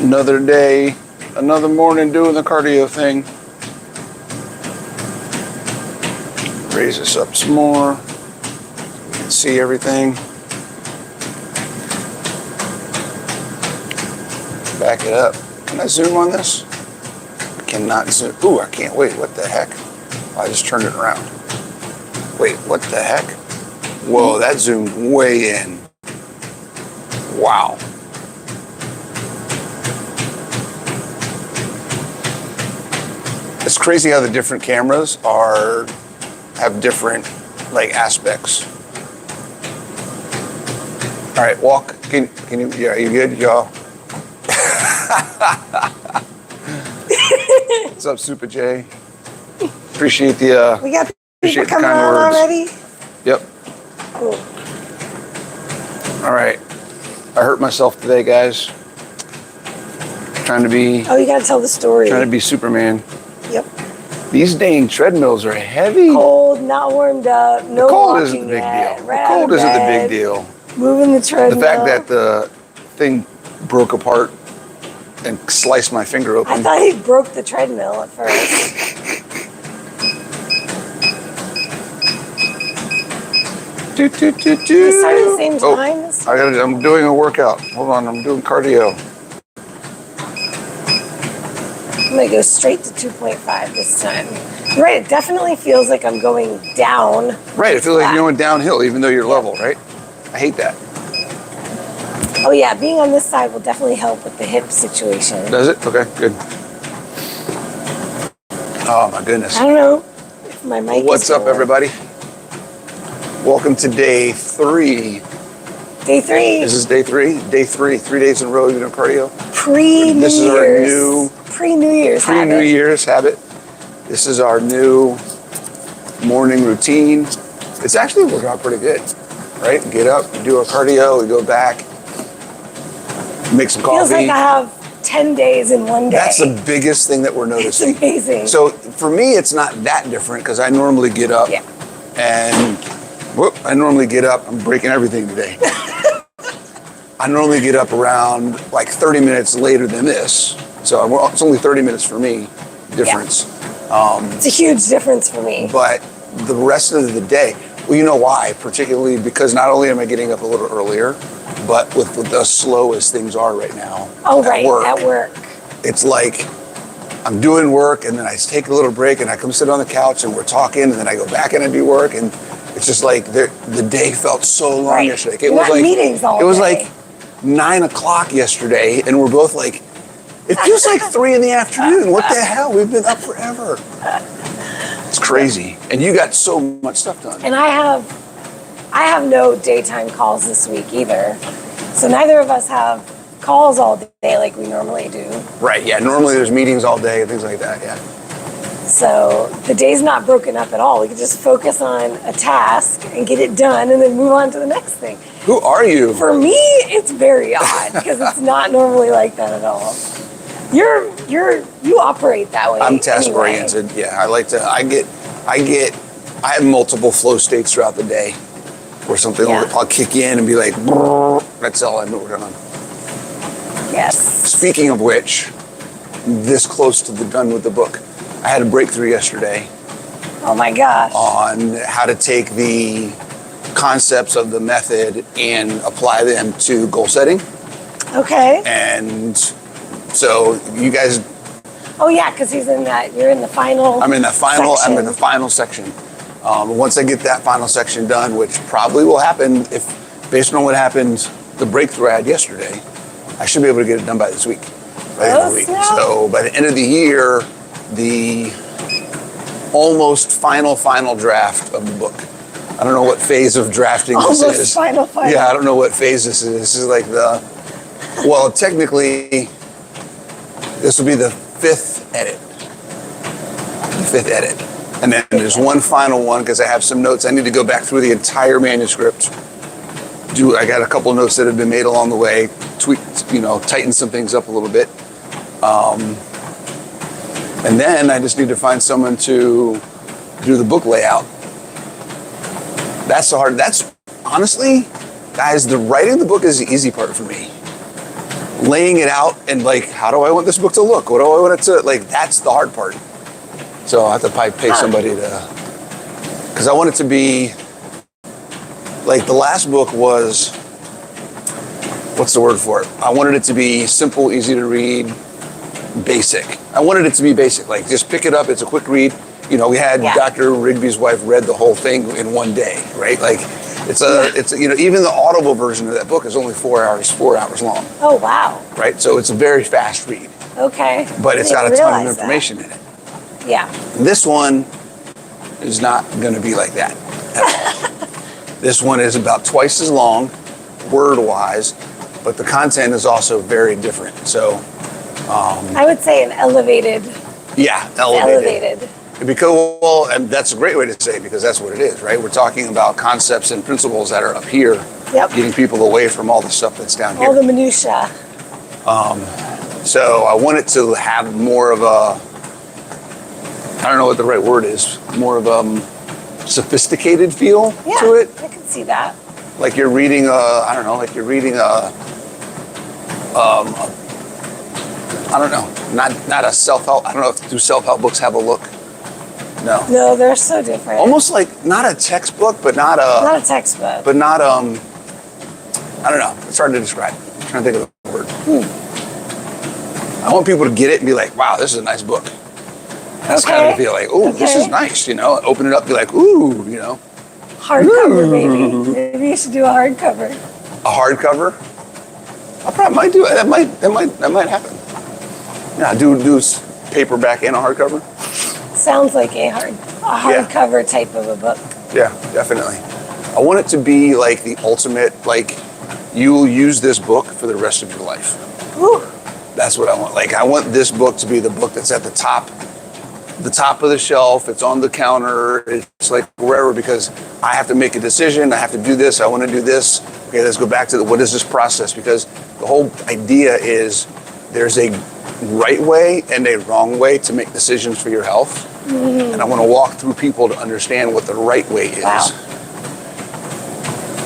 Another day, another morning doing the cardio thing. Raise this up some more. You can see everything. Back it up. Can I zoom on this? I cannot zoom. Ooh, I can't wait. What the heck? I just turned it around. Wait, what the heck? Whoa, that zoomed way in. Wow. It's crazy how the different cameras have different aspects. All right, walk. Can you? Yeah, you good, y'all? What's up, Super J? Appreciate the. We got people coming on already. Yep. Cool. All right. I hurt myself today, guys. Trying to be. Oh, you gotta tell the story. Trying to be Superman. Yep. These dang treadmills are heavy. Cold, not warmed up, no cold isn't the walking big yet. deal. The cold isn't the big deal. Moving the treadmill. The fact that the thing broke apart and sliced my finger open. I thought he broke the treadmill at first. We started at the same time. I'm doing a workout. Hold on, I'm doing cardio. I'm gonna go straight to 2.5 this time. You're right, it definitely feels like I'm going down. Right, it feels like you're going downhill even though you're level, right? I hate that. Oh yeah, being on this side will definitely help with the hip situation. Does it? Okay, good. Oh my goodness. I don't know if my mic What's up, everybody? Welcome to day 3. Day 3. This is day 3. Day 3. 3 days in a row you're doing cardio. Pre-New Year's. Pre-New Year's habit. This is our new morning routine. It's actually worked out pretty good, right? Get up, do our cardio, we go back, make some coffee. Feels like I have 10 days in one day. That's the biggest thing that we're noticing. It's amazing. So for me, it's not that different because I normally get up and I'm breaking everything today. I normally get up around 30 minutes later than this. So it's only 30 minutes for me difference. Yeah. It's a huge difference for me. But the rest of the day, well, you know why? Particularly because not only am I getting up a little earlier, but with the slow as things are right now. At work. It's like I'm doing work and then I take a little break and I come sit on the couch and we're talking and then I go back and I do work and it's just like the day felt so long yesterday. It was like meetings all day. It was like 9 o'clock yesterday and we're both like, it feels like 3 in the afternoon. What the hell? We've been up forever. It's crazy. And you got so much stuff done. And I have no daytime calls this week either. So neither of us have calls all day like we normally do. Right, yeah. Normally there's meetings all day and things like that, yeah. So the day's not broken up at all. We can just focus on a task and get it done and then move on to the next thing. Who are you? For me, it's very odd because it's not normally like that at all. You operate that way. I'm task oriented. Yeah, I like to. I have multiple flow states throughout the day, where something I'll kick in and be like, that's all I know we're on. Yes. Speaking of which, this close to the done with the book, I had a breakthrough yesterday. Oh my gosh. On how to take the concepts of the method and apply them to goal setting. Okay. And so you guys. Oh yeah, because you're in the final. I'm in the final section. Once I get that final section done, which probably will happen based on what happened, the breakthrough I had yesterday, I should be able to get it done by this week. So by the end of the year, the almost final draft of the book. I don't know what phase of drafting this is. Almost final. Yeah, I don't know what phase this is. This is like technically, this will be the 5th edit. And then there's one final one because I have some notes. I need to go back through the entire manuscript. I got a couple of notes that have been made along the way, tighten some things up a little bit. And then I just need to find someone to do the book layout. That's honestly, guys, the writing the book is the easy part for me. laying it out and like, how do I want this book to look? What do I want it to, like, that's the hard part. So I have to probably pay somebody to, because I want it to be, like the last book was, what's the word for it? I wanted it to be simple, easy to read, basic. I wanted it to be basic, like just pick it up, it's a quick read. You know, we had Dr. Rigby's wife read the whole thing in one day, right? Like it's you know, even the audible version of that book is only 4 hours long. Oh, wow. Right? So it's a very fast read. Okay. But it's got a ton of information in it. Yeah. This one is not going to be like that at all. This one is about twice as long, word-wise, but the content is also very different. So I would say an elevated. Yeah, elevated. Because, well, and that's a great way to say it because that's what it is, right? We're talking about concepts and principles that are up here, getting people away from all the stuff that's down here. All the minutia. So I want it to have more of a, I don't know what the right word is, more of a sophisticated feel to it. I can see that. Like you're reading I don't know, like you're reading I don't know, not a self-help, I don't know if do self-help books have a look? No. No, they're so different. Almost like not a textbook, but not a textbook. But not I don't know. It's hard to describe. I'm trying to think of the word. I want people to get it and be like, wow, this is a nice book. That's kind of feel like, oh, this is nice, you know. Open it up, be like, ooh, you know. Hardcover, maybe. Maybe you should do a hardcover. A hardcover? I probably might do it. That might happen. Yeah, do paperback and a hardcover. Sounds like a hardcover type of a book. Yeah, definitely. I want it to be like the ultimate, like you will use this book for the rest of your life. Ooh. That's what I want. Like I want this book to be the book that's at the top of the shelf. It's on the counter. It's like wherever, because I have to make a decision. I have to do this. I want to do this. Okay, let's go back to what is this process? Because the whole idea is there's a right way and a wrong way to make decisions for your health. Mm-hmm. And I want to walk through people to understand what the right way is. Wow.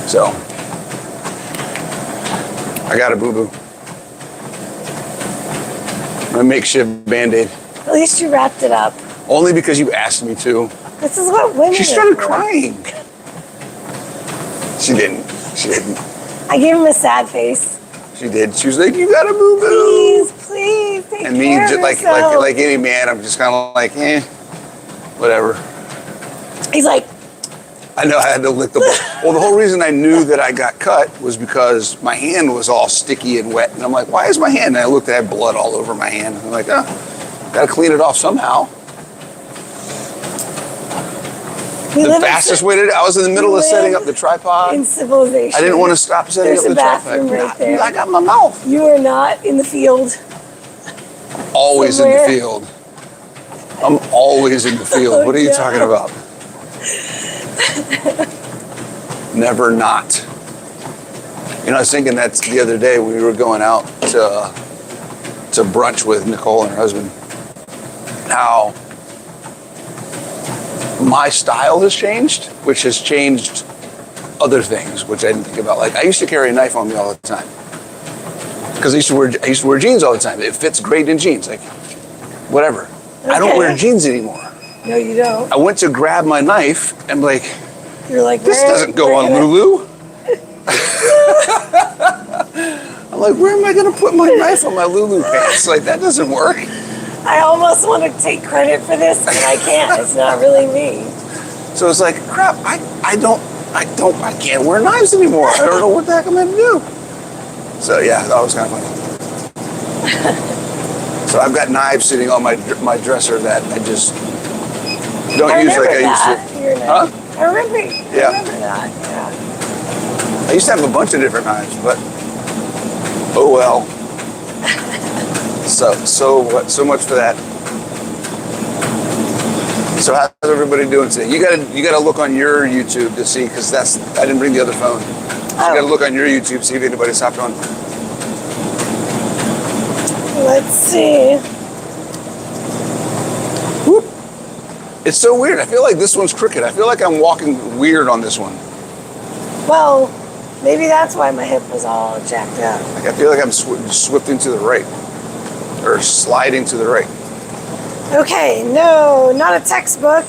So, I got a boo-boo. A makeshift Band-Aid. At least you wrapped it up. Only because you asked me to. This is what women She started crying. She didn't. I gave him a sad face. She did. She was like, you got a boo-boo. Please, take and me, care just of like yourself. like any man, I'm just kind of like, whatever. He's like, I know I had to lick the ball. Well, the whole reason I knew that I got cut was because my hand was all sticky and wet. And I'm like, why is my hand? And I looked, I had blood all over my hand. I'm like, gotta clean it off somehow. The fastest way to do it, I was in the middle of setting up the tripod. In civilization. I didn't want to stop setting up the tripod. Right there. I got my mouth. You are not in the field. Always in the field. I'm always in the field. What are you talking about? Never not. You know, I was thinking that the other day we were going out to brunch with Nicole and her husband. How my style has changed, which has changed other things, which I didn't think about. Like I used to carry a knife on me all the time because I used to wear jeans all the time. It fits great in jeans, like whatever. Okay. I don't wear jeans anymore. No, you don't. I went to grab my knife and you're like, this doesn't go on Lulu. I'm like, where am I going to put my knife on my Lulu pants? Like that doesn't work. I almost want to take credit for this, but I can't. It's not really me. So it's like, crap, I can't wear knives anymore. I don't know what the heck I'm going to do. So yeah, that was kind of funny. So I've got knives sitting on my dresser that I just don't use like I used to. Huh? I remember that, yeah. I used to have a bunch of different knives, but oh well. So much for that. So how's everybody doing today? You gotta look on your YouTube to see, because I didn't bring the other phone. So you gotta look on your YouTube, see if anybody's hopped on. Let's see. Whoop. It's so weird. I feel like this one's crooked. I feel like I'm walking weird on this one. Well, Maybe that's why my hip was all jacked up. Like I feel like I'm swifting to the right, or sliding to the right. Okay, no, not a textbook.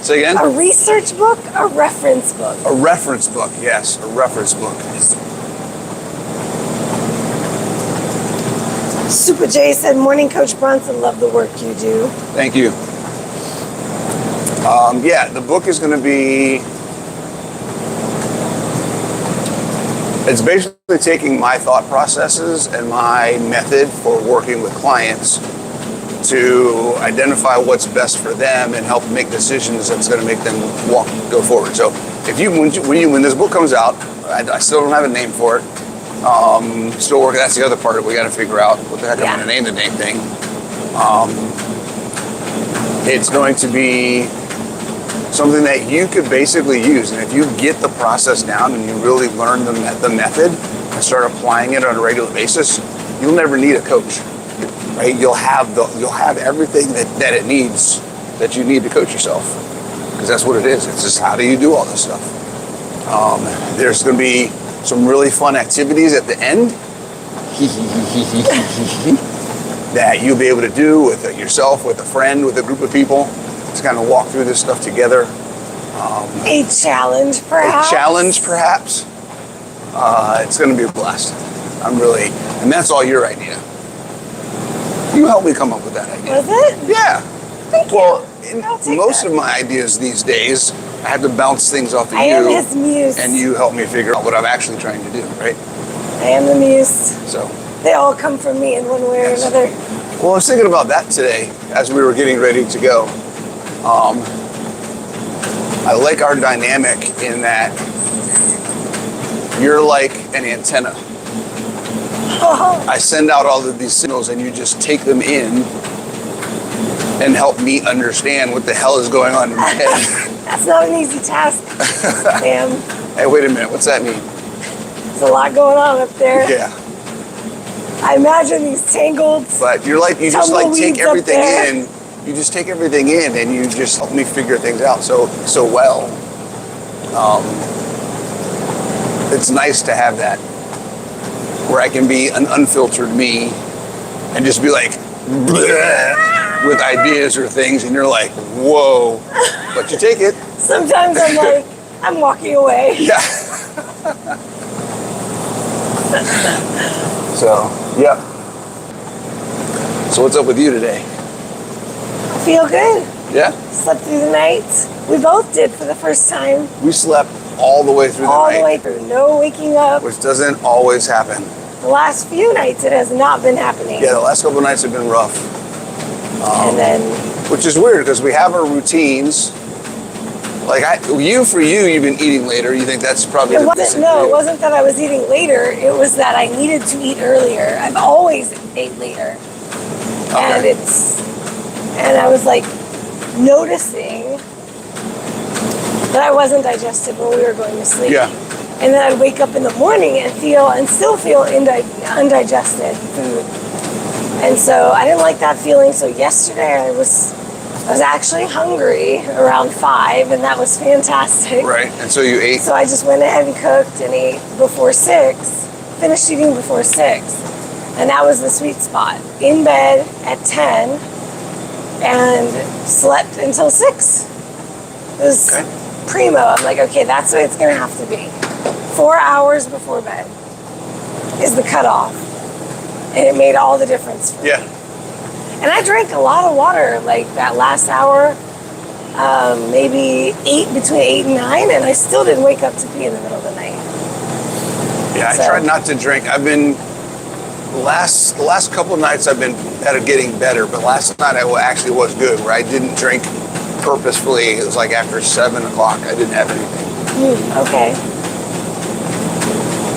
Say again? A research book, a reference book. A reference book, yes, a reference book. Super J said, morning, Coach Bronson, love the work you do. Thank you. Yeah, the book is going to be, it's basically taking my thought processes and my method for working with clients to identify what's best for them and help make decisions that's going to make them go forward. So if when this book comes out, I still don't have a name for it. Still working. That's the other part of it. We got to figure out what the heck I'm going to name the damn thing. It's going to be something that you could basically use, and if you get the process down and you really learn the method and start applying it on a regular basis, you'll never need a coach. Right? You'll have everything that it needs, that you need to coach yourself, because that's what it is. It's just, how do you do all this stuff? There's going to be some really fun activities at the end that you'll be able to do with yourself, with a friend, with a group of people, to kind of walk through this stuff together. A challenge, perhaps. It's going to be a blast. And that's all your idea. You helped me come up with that idea. Was it? Yeah. Thank Well, you. most of my ideas these days, I have to bounce things off of I you. am his muse. And you help me figure out what I'm actually trying to do, right? I am the muse. So They all come from me in one way or another. Well, I was thinking about that today as we were getting ready to go. I like our dynamic in that you're like an antenna. I send out all of these signals and you just take them in and help me understand what the hell is going on in my head. That's not an easy task, Sam. Hey, wait a minute. What's that mean? There's a lot going on up there. Yeah. I imagine these tangled. But you just like take tumbleweeds up everything there. in. You just take everything in and you just help me figure things out so well. It's nice to have that, where I can be an unfiltered me and just be like, bleh, with ideas or things, and you're like, whoa, but you take it. Sometimes I'm like, I'm walking away. Yeah. So, yeah. So what's up with you today? Feel good. Yeah? Slept through the night. We both did for the first time. We slept all the way through the night. All the way through. No waking up. Which doesn't always happen. The last few nights it has not been happening. Yeah, the last couple of nights have been rough. And then... Which is weird because we have our routines. Like, you've been eating later. You think that's probably It wasn't that I was eating later. It was that I needed to eat earlier. I've always ate later. Okay. And I was like noticing that I wasn't digested when we were going to sleep. Yeah. And then I'd wake up in the morning and still feel undigested food. And so I didn't like that feeling. So yesterday I was actually hungry around 5, and that was fantastic. Right. And so you ate. So I just went ahead and cooked and ate before 6, finished eating before 6. And that was the sweet spot. In bed at 10 and slept until 6. It was primo. I'm like, okay, that's what it's going to have to be. 4 hours before bed is the cutoff. And it made all the difference for me. Yeah. And I drank a lot of water, like that last hour, maybe between 8 and 9, and I still didn't wake up to pee in the middle of the night. Yeah, I tried not to drink. I've been, the last couple of nights I've been getting better, but last night I actually was good, where I didn't drink purposefully. It was like after 7 o'clock, I didn't have anything. Okay.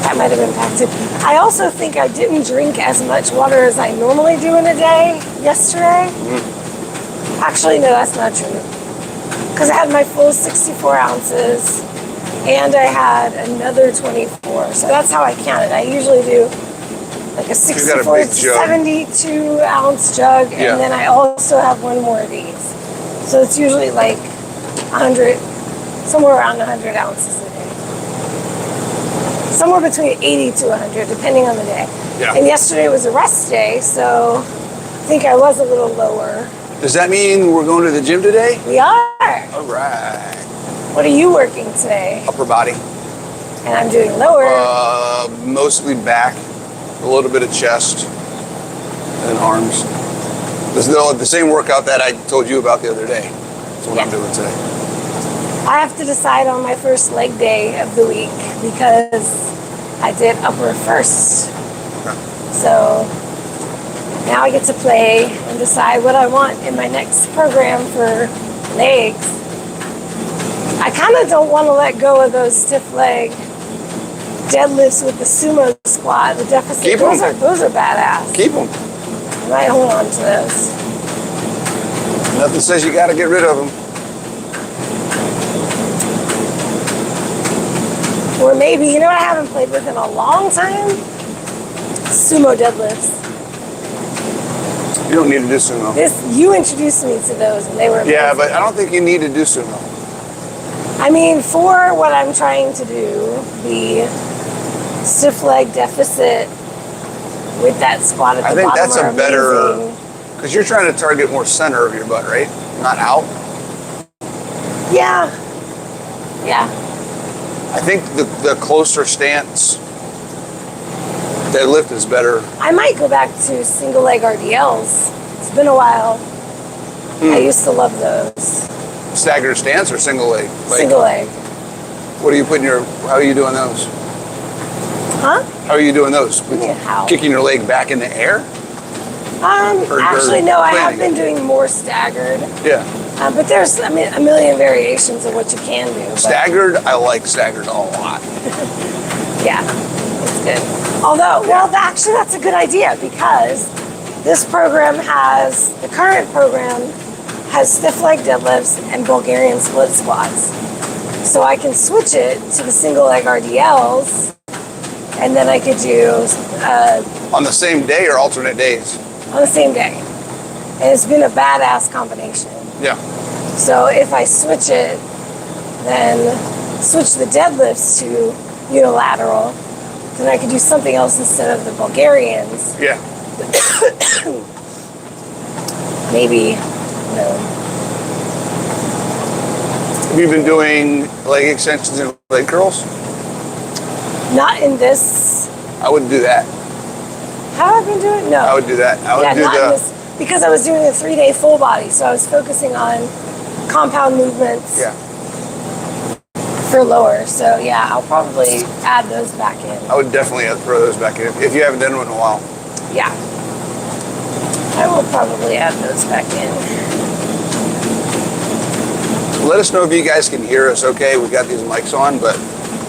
That might have impacted. I also think I didn't drink as much water as I normally do in a day yesterday. Mm-hmm. Actually, no, that's not true. Because I had my full 64 ounces and I had another 24. So that's how I counted. I usually do like a 64 to 72 ounce jug, and then I also have one more of these. So it's usually like 100, somewhere around 100 ounces a day. somewhere between 80 to 100, depending on the day. Yeah. And yesterday was a rest day, so I think I was a little lower. Does that mean we're going to the gym today? We are. All right. What are you working today? Upper body. And I'm doing lower. Mostly back, a little bit of chest, and arms. This is the same workout that I told you about the other day. That's what I'm doing today. I have to decide on my first leg day of the week because I did upper first. Okay. So now I get to play and decide what I want in my next program for legs. I kind of don't want to let go of those stiff leg deadlifts with the sumo squat, the deficit. Keep those them. are badass. Keep them. I might hold on to those. Nothing says you got to get rid of them. Or maybe, you know what I haven't played with in a long time? Sumo deadlifts. You don't need to do sumo. You introduced me to those and they were amazing. Yeah, but I don't think you need to do sumo. I mean, for what I'm trying to do, the stiff leg deficit with that squat at the bottom, I think that's a better, amazing. because you're trying to target more center of your butt, right? Not out. Yeah. Yeah. I think the closer stance deadlift is better. I might go back to single leg RDLs. It's been a while. I used to love those. Staggered stance or single leg? Single leg. What are you putting how are you doing those? Huh? How are you doing those? Yeah, how? Kicking your leg back in the air? Actually, no, I have planning been doing more staggered. Yeah. But there's, a million variations of what you can do. But Staggered, I like staggered a lot. yeah, it's good. Although, actually, that's a good idea because this program the current program has stiff leg deadlifts and Bulgarian split squats. So I can switch it to the single leg RDLs, and then I could do On the same day or alternate days? on the same day. And it's been a badass combination. Yeah. So if I switch it, then switch the deadlifts to unilateral, then I could do something else instead of the Bulgarians. Yeah. Maybe, Have you been doing leg extensions and leg curls? not in this. I wouldn't do that. How have I been doing? No. I would do that. I would do not in this, because I was doing a 3-day full body, so I was focusing on compound movements for lower. So yeah, I'll probably add those back in. I would definitely throw those back in if you haven't done one in a while. Yeah. I will probably add those back in. Let us know if you guys can hear us okay. We got these mics on, but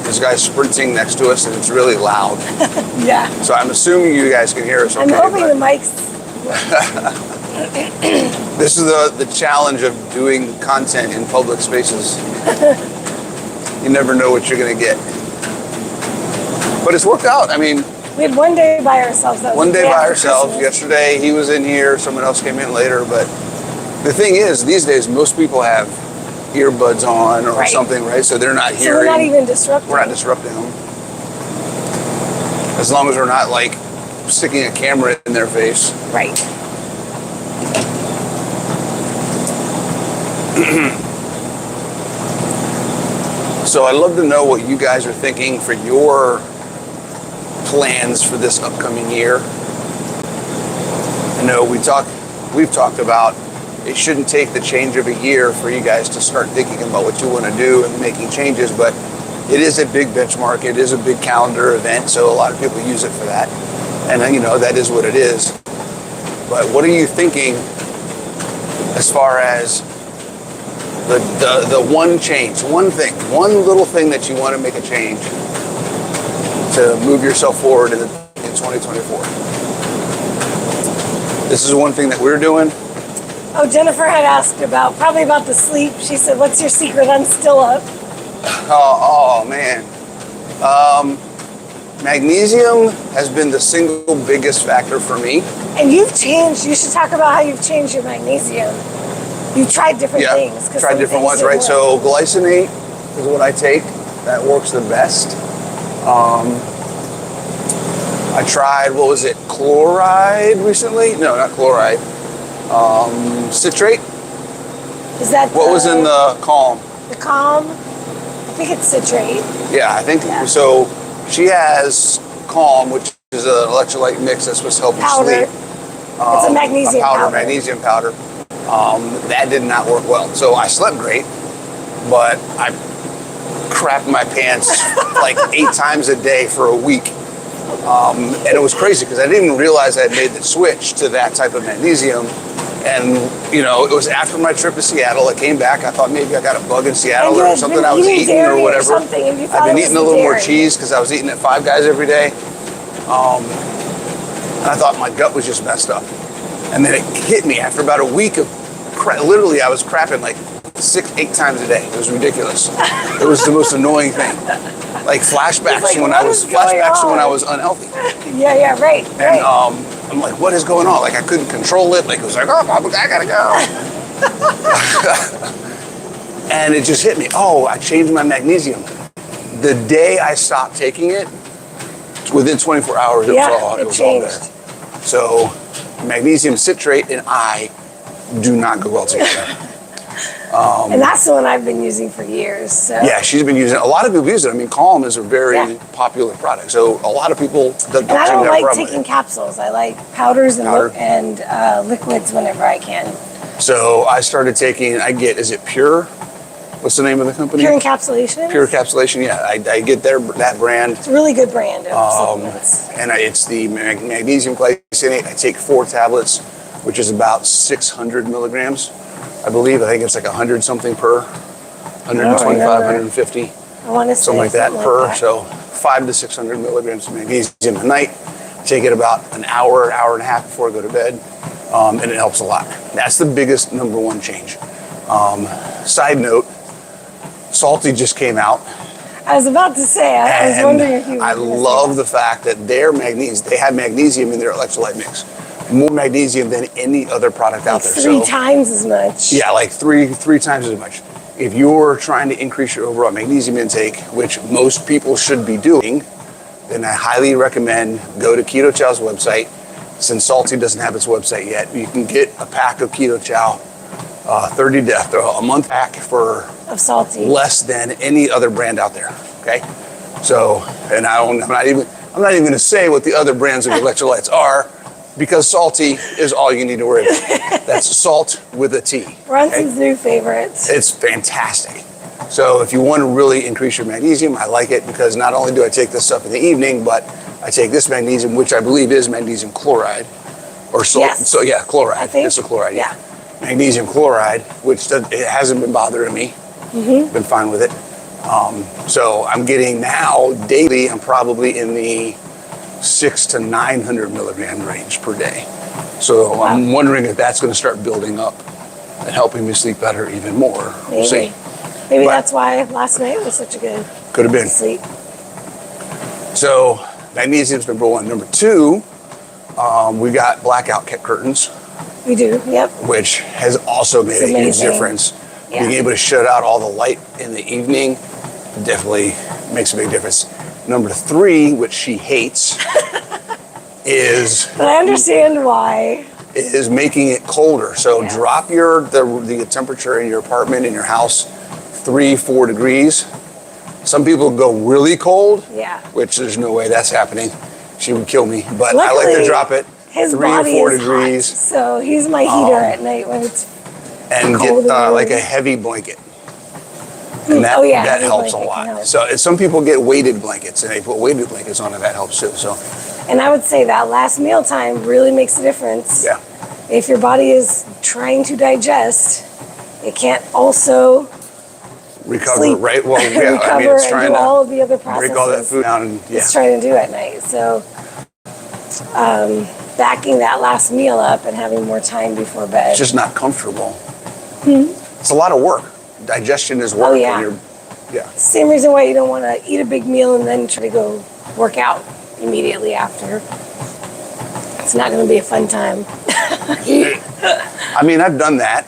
this guy's sprinting next to us and it's really loud. Yeah. So I'm assuming you guys can hear us okay. I'm hoping the mics. This is the challenge of doing content in public spaces. You never know what you're going to get. But it's worked out. I mean, We had one day by ourselves. That was one the day by after ourselves. Christmas. Yesterday he was in here. Someone else came in later. But the thing is, these days most people have earbuds on or Right. something, right? So they're not So hearing. we're not even disrupting. We're not disrupting them. As long as we're not like sticking a camera in their face. Right. So I'd love to know what you guys are thinking for your plans for this upcoming year. I know we've talked about it shouldn't take the change of a year for you guys to start thinking about what you want to do and making changes, but it is a big benchmark. It is a big calendar event, so a lot of people use it for that. And that is what it is. But what are you thinking as far as the one change, one thing, one little thing that you want to make a change to move yourself forward in 2024? This is one thing that we're doing. Oh, Jennifer had asked probably about the sleep. She said, "What's your secret? I'm still up." Oh man. Magnesium has been the single biggest factor for me. And you've changed. You should talk about how you've changed your magnesium. You tried different things. 'Cause tried some different things ones, right? didn't work. So glycinate is what I take. That works the best. I tried, what was it, chloride recently? No, not chloride. Citrate. Is that What was in the Calm? The Calm? I think it's citrate. Yeah, I think so. She has Calm, which is an electrolyte mix that's supposed to help Powder. you sleep. It's a magnesium powder. Magnesium powder. That did not work well. So I slept great, but I crapped my pants like 8 times a day for a week. And it was crazy because I didn't even realize I had made the switch to that type of magnesium. And, you know, it was after my trip to Seattle. I came back. I thought maybe I got a bug in Seattle or something I was eating or whatever. I've been eating a little more cheese because I was eating at Five Guys every day. And I thought my gut was just messed up. And then it hit me after about a week of literally I was crapping like 6-8 times a day. It was ridiculous. It was the most annoying thing. Like flashbacks like, when I was unhealthy. Yeah, right. And I'm like, what is going on? Like I couldn't control it. Like it was like, oh, I gotta go. And it just hit me. Oh, I changed my magnesium. The day I stopped taking it, within 24 hours, it was all there. So magnesium citrate and I do not go well together. And that's the one I've been using for years. So. Yeah, she's been using it. A lot of people use it. I mean, Calm is a very popular product. So a lot of people don't I don't like taking capsules. I like powders and liquids whenever I can. So I started taking, is it Pure? What's the name of the company? Pure Encapsulation? Pure Encapsulation, yeah. I get that brand. It's a really good brand of supplements. And it's the magnesium glycinate. I take 4 tablets, which is about 600 milligrams. I believe. I think it's like 100 something per, 125, 150. I want to say something like that per. So 500 to 600 milligrams of magnesium a night. Take it about an hour and a half before I go to bed, and it helps a lot. That's the biggest number one change. Side note, Salty just came out. I was about to say, I was wondering if you were I love the fact that they have magnesium in their electrolyte mix. More magnesium than any other product out there. 3 times as much. Yeah, like three times as much. If you're trying to increase your overall magnesium intake, which most people should be doing, then I highly recommend go to Keto Chow's website. Since Salty doesn't have its website yet, you can get a pack of Keto Chow, 30 death, a month pack of Salty, less than any other brand out there. Okay, so and I'm not even going to say what the other brands of electrolytes are. Because Salty is all you need to worry about. That's salt with a T. Bronson's new favorite. It's fantastic. So if you want to really increase your magnesium, I like it because not only do I take this stuff in the evening, but I take this magnesium, which I believe is magnesium chloride, or salt. Yes. So yeah, chloride. I think. It's a chloride. Yeah. Magnesium chloride, which it hasn't been bothering me. Mm-hmm. Been fine with it. So I'm getting now daily. I'm probably in the 600 to 900 milligram range per day. So wow. I'm wondering if that's going to start building up and helping me sleep better even more. Maybe. We'll see. Maybe that's why last night was such a good could have been sleep. So magnesium's number 1. Number 2, we got blackout curtains. We do, yep. Which has also made a huge difference. Yeah. Being able to shut out all the light in the evening definitely makes a big difference. Number 3, which she hates, is... But I understand why. Is making it colder. So drop the temperature in your apartment, in your house, 3-4 degrees. Some people go really cold, which there's no way that's happening. She would kill me. But luckily, I like to drop it 3 or 4 degrees. Hot, so he's my heater at night when it's and cold. Get like a heavy blanket. And that helps a lot. So some people get weighted blankets, and they put weighted blankets on, and that helps too. So, and I would say that last meal time really makes a difference. Yeah. If your body is trying to digest, it can't also recover, sleep, right? Well, yeah. recover I mean, it's trying and do to all of the other processes. Break all that food down, and it's trying to do at night. So, backing that last meal up and having more time before bed. It's just not comfortable. It's a lot of work. Digestion is work. Oh, yeah. Same reason why you don't want to eat a big meal and then try to go work out immediately after. It's not going to be a fun time. I mean, I've done that.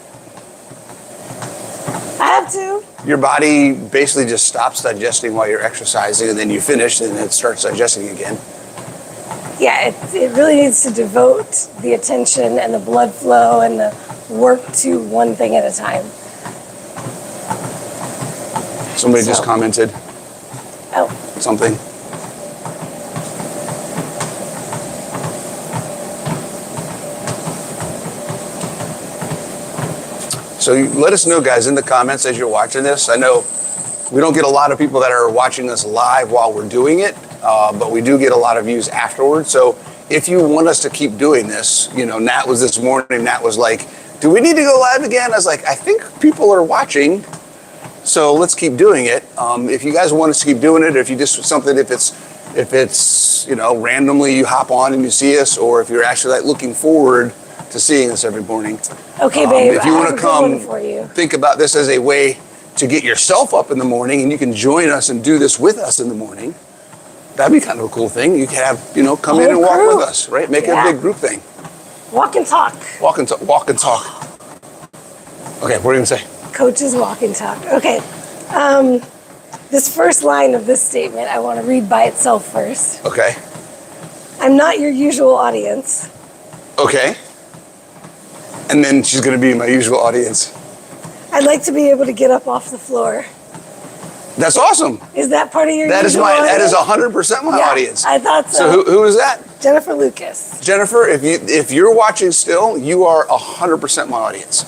I have to. your body basically just stops digesting while you're exercising, and then you finish, and it starts digesting again. Yeah, it really needs to devote the attention and the blood flow and the work to one thing at a time. Somebody just commented something. So let us know, guys, in the comments as you're watching this. I know we don't get a lot of people that are watching this live while we're doing it, but we do get a lot of views afterwards. So if you want us to keep doing this, you know, Nat was this morning, Nat was like, do we need to go live again? I was like, I think people are watching, so let's keep doing it. If you guys want us to keep doing it, if you just something, if it's, you know, randomly you hop on and you see us, or if you're actually like looking forward to seeing us every morning. Okay, babe. If you want to come, for you. think about this as a way to get yourself up in the morning, and you can join us and do this with us in the morning. That'd be kind of a cool thing. You could have, you know, come in and walk with us, right? Make it a big group thing. Walk and talk. Walk and talk. Okay, what are you gonna say? Coach's walk and talk. Okay. This first line of this statement, I want to read by itself first. Okay. I'm not your usual audience. Okay. And then she's gonna be my usual audience. I'd like to be able to get up off the floor. That's awesome. Is that part of your That usual audience? That is 100% my audience. I thought so. So who is that? Jennifer Lucas. Jennifer, if you're watching still, you are 100% my audience.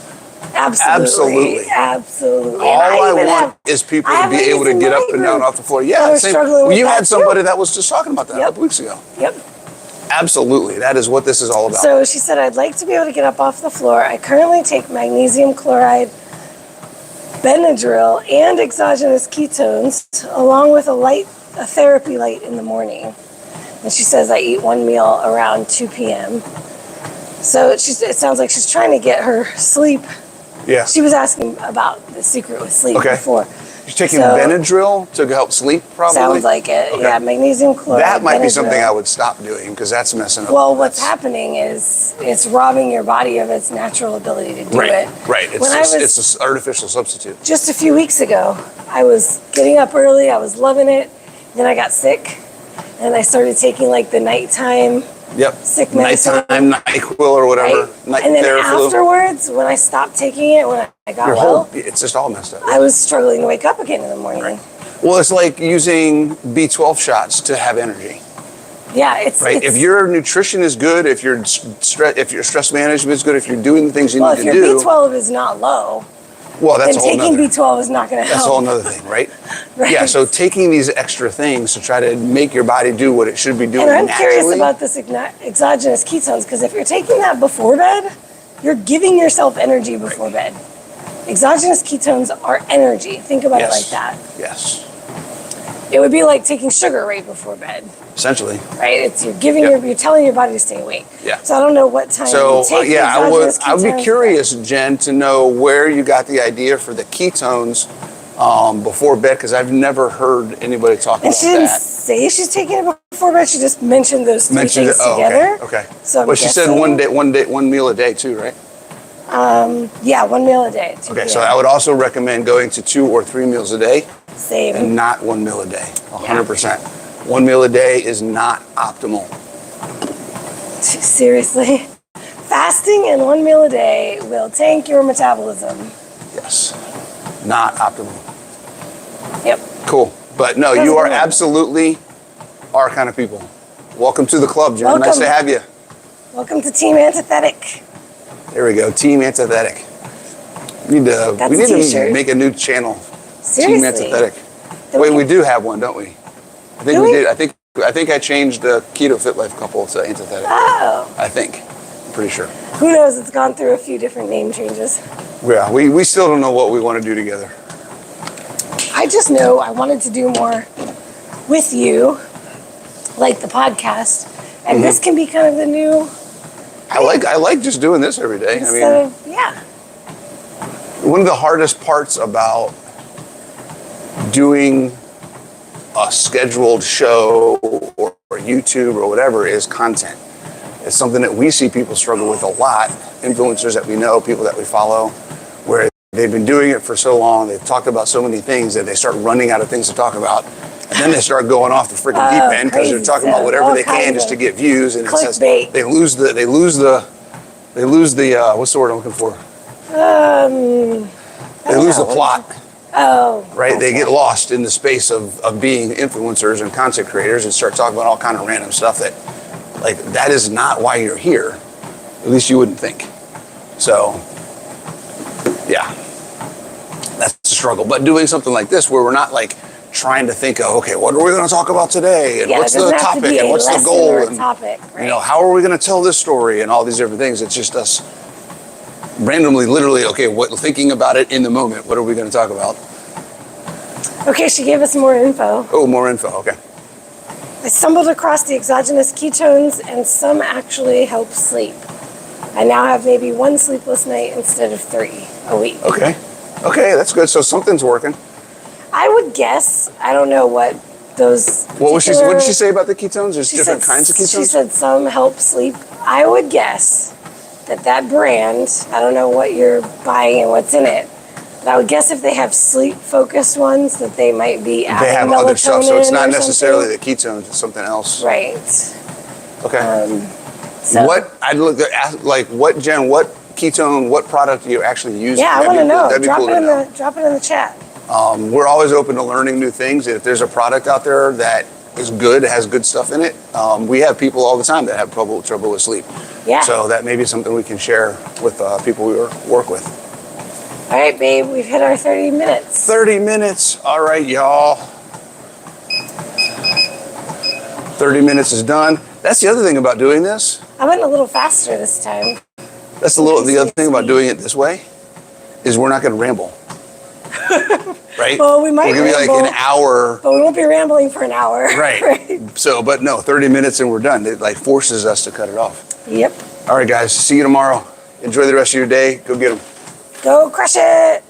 Absolutely. All I want is people to be able to get up and down off the floor. Yeah, same. Well, you had somebody that was just talking about that a couple weeks ago. Yep. Absolutely. That is what this is all about. So she said, I'd like to be able to get up off the floor. I currently take magnesium chloride, Benadryl, and exogenous ketones, along with a therapy light in the morning. And she says I eat one meal around 2 p.m. So it sounds like she's trying to get her sleep. Yeah. She was asking about the secret with sleep before. You're taking Benadryl to help sleep, probably? Sounds like it. Okay. Yeah, magnesium chloride. That might Benadryl. be something I would stop doing, because that's messing up. Well, what's happening is it's robbing your body of its natural ability to do it. Right. It's an artificial substitute. Just a few weeks ago, I was getting up early. I was loving it. Then I got sick, and I started taking like the nighttime sick medicine. Nighttime NyQuil or whatever. Right. And then afterwards, when I stopped taking it, when I got it's just all messed up. I was struggling to wake up again in the morning. Right. Well, it's like using B12 shots to have energy. Yeah, it's if your nutrition is good, if your stress management is good, if you're doing the things you need to do. Well, if your B12 is not low, that's then taking B12 is not going to help. That's a whole nother thing, right? Right. Yeah, so taking these extra things to try to make your body do what it should be doing naturally. And I'm naturally. curious about this exogenous ketones, because if you're taking that before bed, you're giving yourself energy before bed. Exogenous ketones are energy. Think about it like that. Yes. It would be like taking sugar right before bed. Essentially. Right? It's you're giving you're telling your body to stay awake. Yeah. So I don't know what time you take I would be curious, Jen, to know where you got the idea for the ketones before bed, because I've never heard anybody talk about that. And she didn't say she's taking it before bed. She just mentioned those three things together. Okay. So but she said one meal a day too, right? Yeah, 1 meal a day. Okay, so I would also recommend going to 2 or 3 meals a day. Same. And not 1 meal a day. 100%. 1 meal a day is not optimal. Seriously? Fasting and 1 meal a day will tank your metabolism. Yes. Not optimal. Yep. Cool. But no, you are absolutely our kind of people. Welcome to the club, Jen. Welcome. Nice to have you. Welcome to Team Antithetic. There we go. Team Antithetic. We need to make a new channel. Seriously. Team Antithetic. Wait, we do have one, don't we? I think we did. I think I changed the Keto Fit Life couple to Antithetic. Oh. I think. I'm pretty sure. Who knows? It's gone through a few different name changes. Yeah, we still don't know what we want to do together. I just know I wanted to do more with you, like the podcast, and this can be kind of the new. I like just doing this every day. One of the hardest parts about doing a scheduled show or YouTube or whatever is content. It's something that we see people struggle with a lot. Influencers that we know, people that we follow, where they've been doing it for so long. They've talked about so many things that they start running out of things to talk about. And then they start going off the freaking deep end because they're talking about whatever they can just to get views. And it says clickbait. they lose the what's the word I'm looking for? They lose the plot. Oh. Right? Okay. They get lost in the space of being influencers and content creators and start talking about all kind of random stuff that, like, that is not why you're here. At least you wouldn't think. So, yeah. That's the struggle. But doing something like this where we're not, like, trying to think of, okay, what are we going to talk about today? And what's the topic? And what's the goal? Or a and, topic, right? you know, how are we going to tell this story? And all these different things. It's just us randomly, literally, okay, thinking about it in the moment. What are we going to talk about? Okay, she gave us more info. Oh, more info. Okay. I stumbled across the exogenous ketones, and some actually help sleep. I now have maybe 1 sleepless night instead of 3 a week. Okay. Okay, that's good. So something's working. I would guess. I don't know what those. What did she say about the ketones? There's different kinds of ketones? She said some help sleep. I would guess that brand, I don't know what you're buying and what's in it, but I would guess if they have sleep-focused ones, that they might be adding they have melatonin other stuff, so it's not or necessarily something. the ketones, it's something else. Right. Okay. So, I'd look at, like, what ketone, what product are you actually using? yeah, I want to know. That'd be Drop cool it to in know. drop it in the chat. We're always open to learning new things. If there's a product out there that is good, has good stuff in it, we have people all the time that have trouble with sleep. Yeah. So that may be something we can share with people we work with. All right, babe, we've hit our 30 minutes. 30 minutes. All right, y'all. 30 minutes is done. That's the other thing about doing this. I went a little faster this time. That's the other thing about doing it this way is we're not going to ramble. Right? Well, we might We're going to be like an hour. But we won't be rambling for an hour. Right. So, but no, 30 minutes and we're done. It like forces us to cut it off. Yep. All right, guys. See you tomorrow. Enjoy the rest of your day. Go get them. Go crush it.